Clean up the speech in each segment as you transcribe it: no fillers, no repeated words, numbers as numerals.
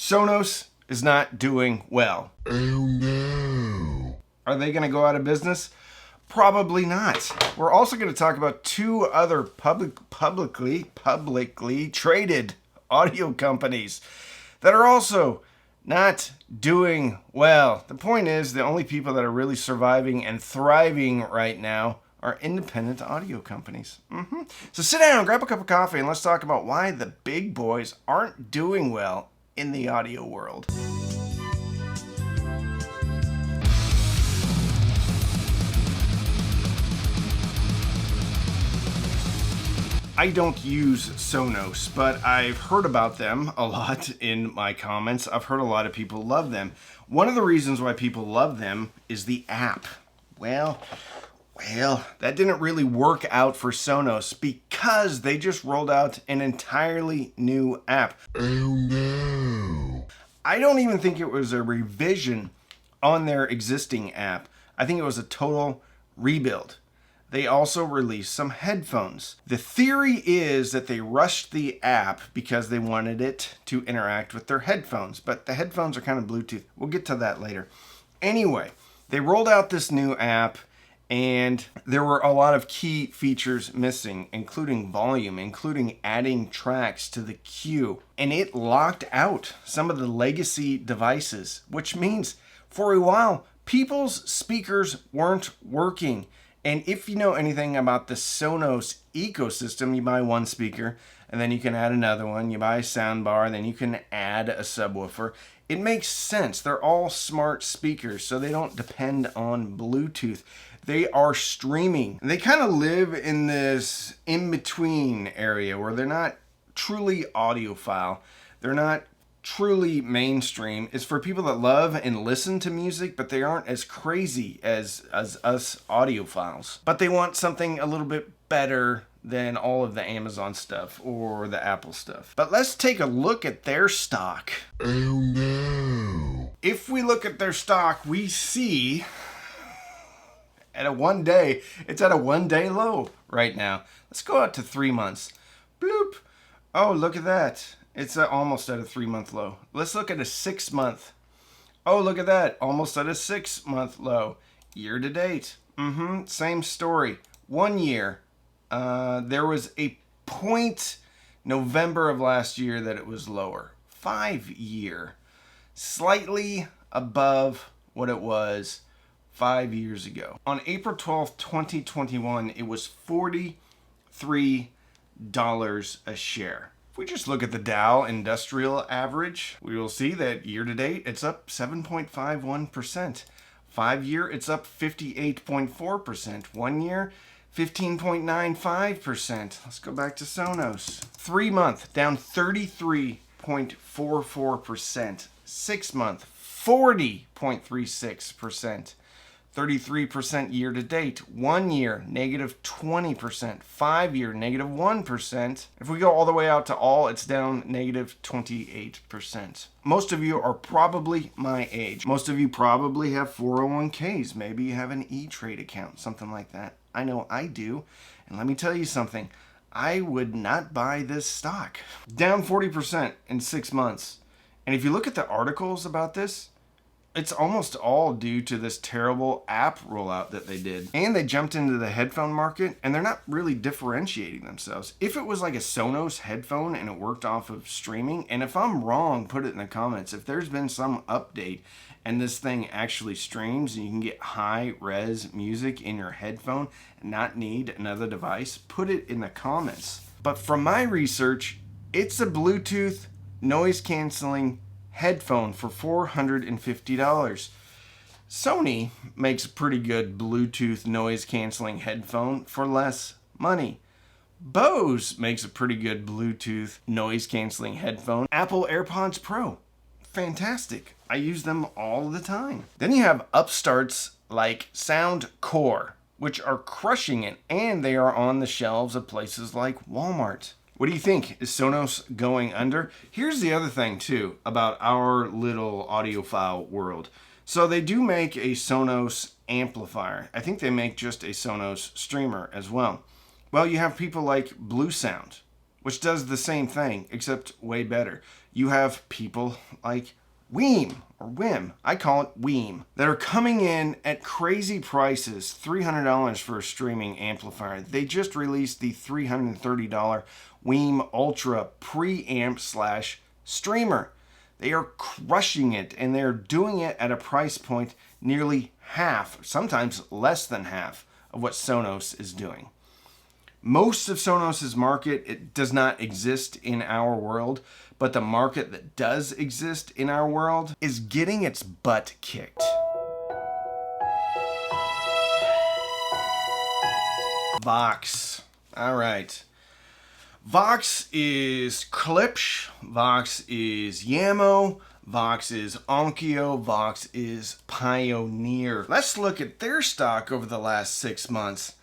Sonos is not doing well. Oh no. Are they going to go out of business? Probably not. We're also going to talk about two other publicly traded audio companies that are also not doing well. The point is, the only people that are really surviving and thriving right now are independent audio companies. So sit down, grab a cup of coffee, and let's talk about why the big boys aren't doing well in the audio world. I don't use Sonos, but I've heard about them a lot in my comments. I've heard a lot of people love them. One of the reasons why people love them is the app. Well, that didn't really work out for Sonos because they just rolled out an entirely new app. Oh no. I don't even think it was a revision on their existing app. I think it was a total rebuild. They also released some headphones. The theory is that they rushed the app because they wanted it to interact with their headphones, but the headphones are kind of Bluetooth. We'll get to that later. Anyway, they rolled out this new app and there were a lot of key features missing, including volume, including adding tracks to the queue. And it locked out some of the legacy devices, which means for a while, people's speakers weren't working. And if you know anything about the Sonos ecosystem, you buy one speaker and then you can add another one. You buy a sound bar, then you can add a subwoofer. It makes sense. They're all smart speakers, so they don't depend on Bluetooth. They are streaming. They kind of live in this in-between area where they're not truly audiophile. They're not truly mainstream. It's for people that love and listen to music, but they aren't as crazy as us audiophiles. But they want something a little bit better than all of the Amazon stuff or the Apple stuff. But let's take a look at their stock. Oh no. If we look at their stock, we see it's at a one-day low right now. Let's go out to 3 months. Bloop. Oh, look at that. It's almost at a 3-month low. Let's look at a 6-month. Oh, look at that. Almost at a 6-month low. Year to date. Same story. 1 year. There was a point November of last year that it was lower. 5 year. Slightly above what it was 5 years ago. On April 12th, 2021, it was $43 a share. If we just look at the Dow Industrial Average, we will see that year to date, it's up 7.51%. 5 year, it's up 58.4%. 1 year, 15.95%. Let's go back to Sonos. 3 month, down 33.44%. 6 month, 40.36%. 33% year to date. 1 year, negative 20%. 5 year, negative 1%. If we go all the way out to all, it's down negative 28%. Most of you are probably my age. Most of you probably have 401ks. Maybe you have an E-Trade account, something like that. I know I do. And let me tell you something. I would not buy this stock. Down 40% in 6 months. And if you look at the articles about this, it's almost all due to this terrible app rollout that they did. And they jumped into the headphone market, and they're not really differentiating themselves. If it was like a Sonos headphone and it worked off of streaming, and if I'm wrong, put it in the comments. If there's been some update and this thing actually streams and you can get high-res music in your headphone and not need another device, put it in the comments. But from my research, it's a Bluetooth noise-canceling headphone for $450. Sony makes a pretty good Bluetooth noise canceling headphone for less money. Bose makes a pretty good Bluetooth noise canceling headphone. Apple AirPods Pro, fantastic. I use them all the time. Then you have upstarts like Soundcore, which are crushing it, and they are on the shelves of places like Walmart. What do you think? Is Sonos going under? Here's the other thing, too, about our little audiophile world. So they do make a Sonos amplifier. I think they make just a Sonos streamer as well. Well, you have people like Blue Sound, which does the same thing, except way better. you have people like Weem or Wim, I call it Weem, that are coming in at crazy prices, $300 for a streaming amplifier. They just released the $330 Weem Ultra preamp slash streamer. They are crushing it, and they're doing it at a price point nearly half, sometimes less than half, of what Sonos is doing. Most of Sonos's market, it does not exist in our world, but the market that does exist in our world is getting its butt kicked. Vox. All right. Vox is Klipsch, Vox is Yamo, Vox is Onkyo, Vox is Pioneer. Let's look at their stock over the last 6 months.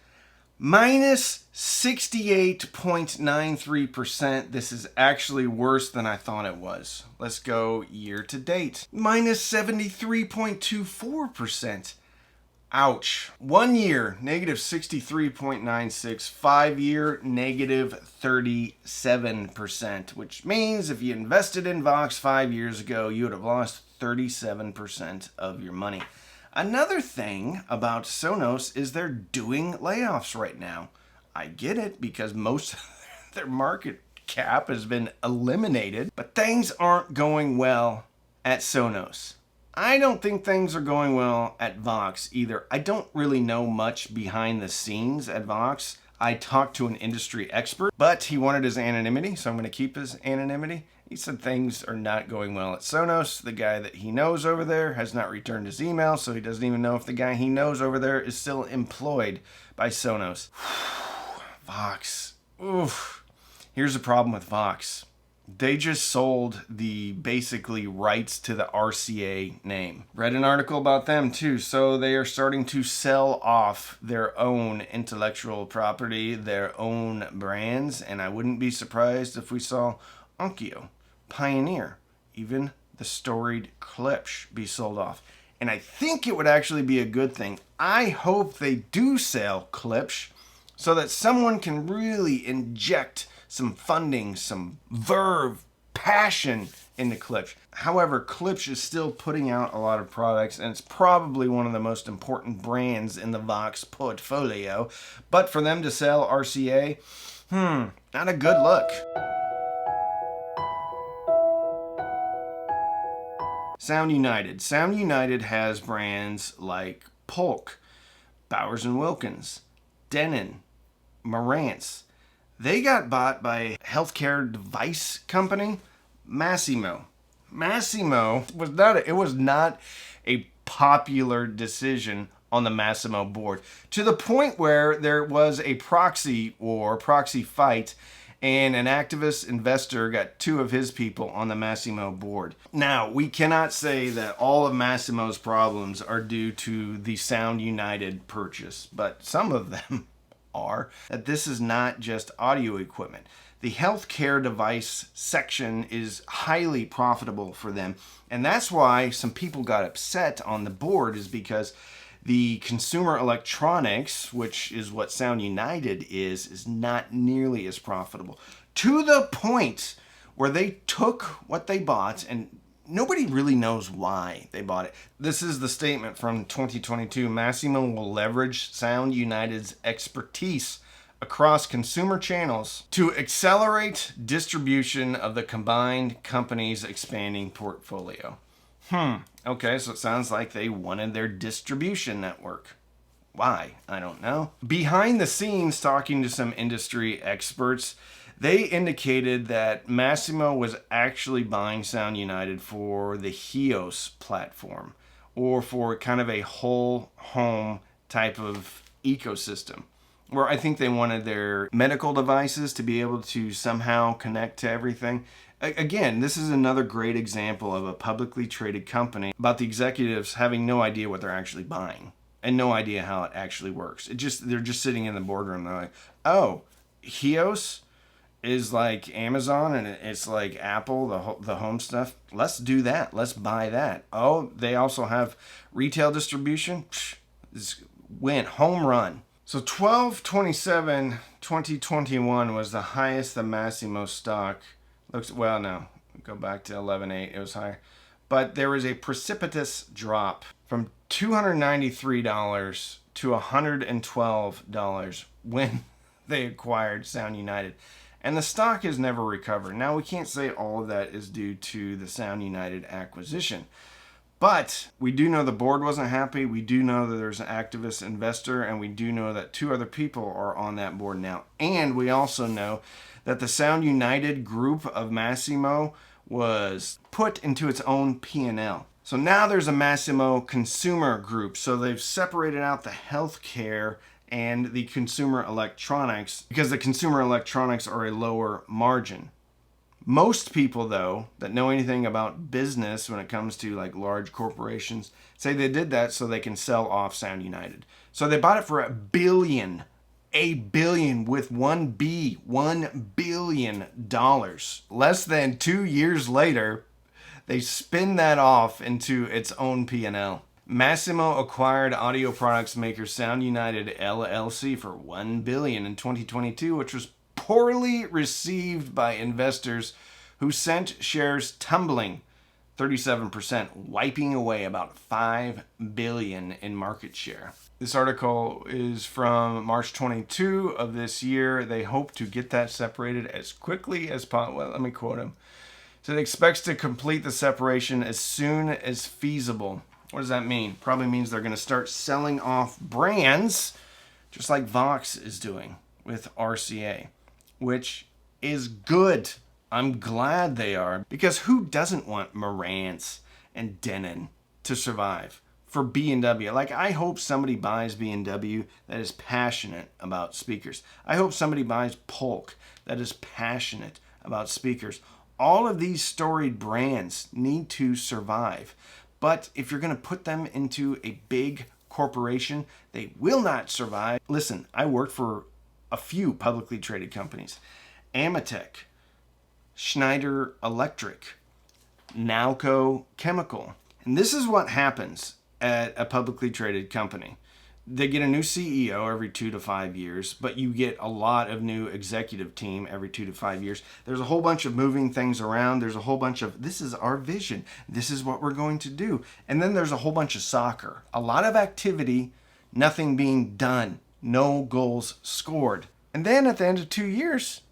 Minus 68.93%. This is actually worse than I thought it was. Let's go year to date. Minus 73.24%. Ouch. 1 year, negative 63.96. 5 year, negative 37%, which means if you invested in Vox 5 years ago, you would have lost 37% of your money. Another thing about Sonos is they're doing layoffs right now. I get it because most of their market cap has been eliminated, but things aren't going well at Sonos. I don't think things are going well at Vox either. I don't really know much behind the scenes at Vox. I talked to an industry expert, but he wanted his anonymity, so I'm going to keep his anonymity. He said things are not going well at Sonos. The guy that he knows over there has not returned his email, so he doesn't even know if the guy he knows over there is still employed by Sonos. Vox. Oof. Here's the problem with Vox. They just sold the basically rights to the RCA name. Read an article about them too. So they are starting to sell off their own intellectual property, their own brands, and I wouldn't be surprised if we saw Onkyo, Pioneer, even the storied Klipsch be sold off. And I think it would actually be a good thing. I hope they do sell Klipsch so that someone can really inject some funding, some verve, passion into Klipsch. However, Klipsch is still putting out a lot of products, and it's probably one of the most important brands in the Vox portfolio. But for them to sell RCA, not a good look. Sound United. Sound United has brands like Polk, Bowers & Wilkins, Denon, Marantz. They got bought by a healthcare device company, Masimo. Masimo was not a popular decision on the Masimo board, to the point where there was a proxy fight, and an activist investor got 2 of his people on the Masimo board. Now, we cannot say that all of Masimo's problems are due to the Sound United purchase, but some of them are. That this is not just audio equipment. The healthcare device section is highly profitable for them, and that's why some people got upset on the board, is because the consumer electronics, which is what Sound United is not nearly as profitable, to the point where they took what they bought, and nobody really knows why they bought it. This is the statement from 2022. Masimo will leverage Sound United's expertise across consumer channels to accelerate distribution of the combined company's expanding portfolio. Okay, so it sounds like they wanted their distribution network. Why? I don't know. Behind the scenes, talking to some industry experts, they indicated that Masimo was actually buying Sound United for the HEOS platform, or for kind of a whole home type of ecosystem, where I think they wanted their medical devices to be able to somehow connect to everything. Again, this is another great example of a publicly traded company about the executives having no idea what they're actually buying and no idea how it actually works. They're just sitting in the boardroom. They're like, oh, HEOS is like Amazon and it's like Apple, the home stuff. Let's do that. Let's buy that. Oh, they also have retail distribution. This went home run. So 12/27/2021 was the highest the Massimo stock looks. Well, no, Go back to 11.8, it was higher. But there was a precipitous drop from $293 to $112 when they acquired Sound United. And the stock has never recovered. Now, we can't say all of that is due to the Sound United acquisition. But we do know the board wasn't happy. We do know that there's an activist investor, and we do know that 2 other people are on that board now. And we also know that the Sound United group of Massimo was put into its own P&L. So now there's a Massimo consumer group. So they've separated out the healthcare and the consumer electronics because the consumer electronics are a lower margin. Most people, though, that know anything about business when it comes to like large corporations say they did that so they can sell off Sound United. So they bought it for $1 billion. $1 billion with one B, $1 billion. Less than 2 years later, they spin that off into its own P&L. Massimo acquired audio products maker Sound United LLC for $1 billion in 2022, which was poorly received by investors who sent shares tumbling 37%, wiping away about $5 billion in market share. This article is from March 22 of this year. They hope to get that separated as quickly as possible. Well, let me quote him. So it expects to complete the separation as soon as feasible. What does that mean? Probably means they're going to start selling off brands, just like Vox is doing with RCA, which is good. I'm glad they are, because who doesn't want Marantz and Denon to survive for B&W? Like, I hope somebody buys B&W that is passionate about speakers. I hope somebody buys Polk that is passionate about speakers. All of these storied brands need to survive. But if you're going to put them into a big corporation, they will not survive. Listen, I worked for a few publicly traded companies. Amatec, Schneider Electric, Nalco Chemical. And this is what happens at a publicly traded company. They get a new CEO every 2 to 5 years, but you get a lot of new executive team every 2 to 5 years. There's a whole bunch of moving things around. There's a whole bunch of, this is our vision. This is what we're going to do. And then there's a whole bunch of soccer. A lot of activity, nothing being done. No goals scored. And then at the end of 2 years,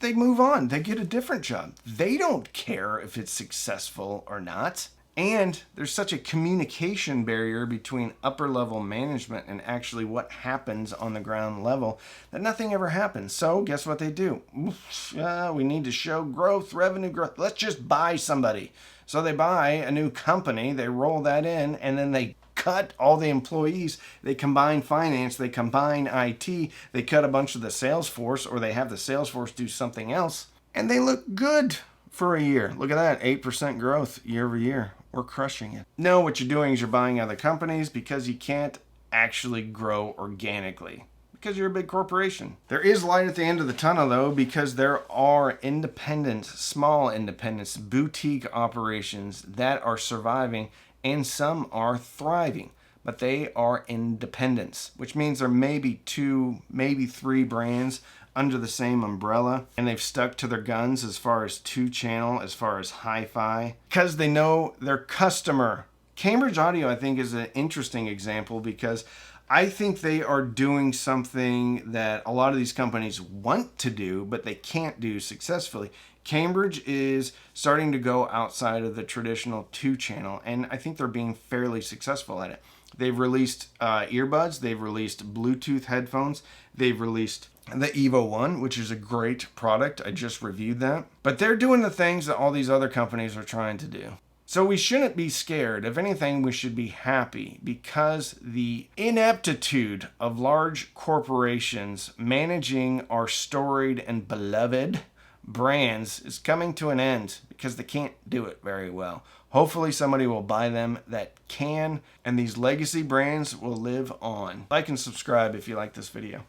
they move on. They get a different job. They don't care if it's successful or not. And there's such a communication barrier between upper level management and actually what happens on the ground level that nothing ever happens. So guess what they do? We need to show growth, revenue growth. Let's just buy somebody. So they buy a new company, they roll that in, and then they cut all the employees. They combine finance, they combine IT, they cut a bunch of the sales force, or they have the sales force do something else, and they look good for a year. Look at that, 8% growth year over year. We're crushing it. No, what you're doing is you're buying other companies because you can't actually grow organically because you're a big corporation. There is light at the end of the tunnel, though, because there are independent, small independents, boutique operations that are surviving, and some are thriving, but they are independents, which means there may be 2, maybe 3 brands under the same umbrella, and they've stuck to their guns as far as 2-channel, as far as Hifi, because they know their customer. Cambridge Audio, I think, is an interesting example because I think they are doing something that a lot of these companies want to do, but they can't do successfully. Cambridge is starting to go outside of the traditional 2-channel, and I think they're being fairly successful at it. They've released earbuds, they've released Bluetooth headphones, they've released the Evo 1, which is a great product. I just reviewed that. But they're doing the things that all these other companies are trying to do. So we shouldn't be scared. If anything, we should be happy because the ineptitude of large corporations managing our storied and beloved brands is coming to an end because they can't do it very well. Hopefully somebody will buy them that can, and these legacy brands will live on. Like and subscribe if you like this video.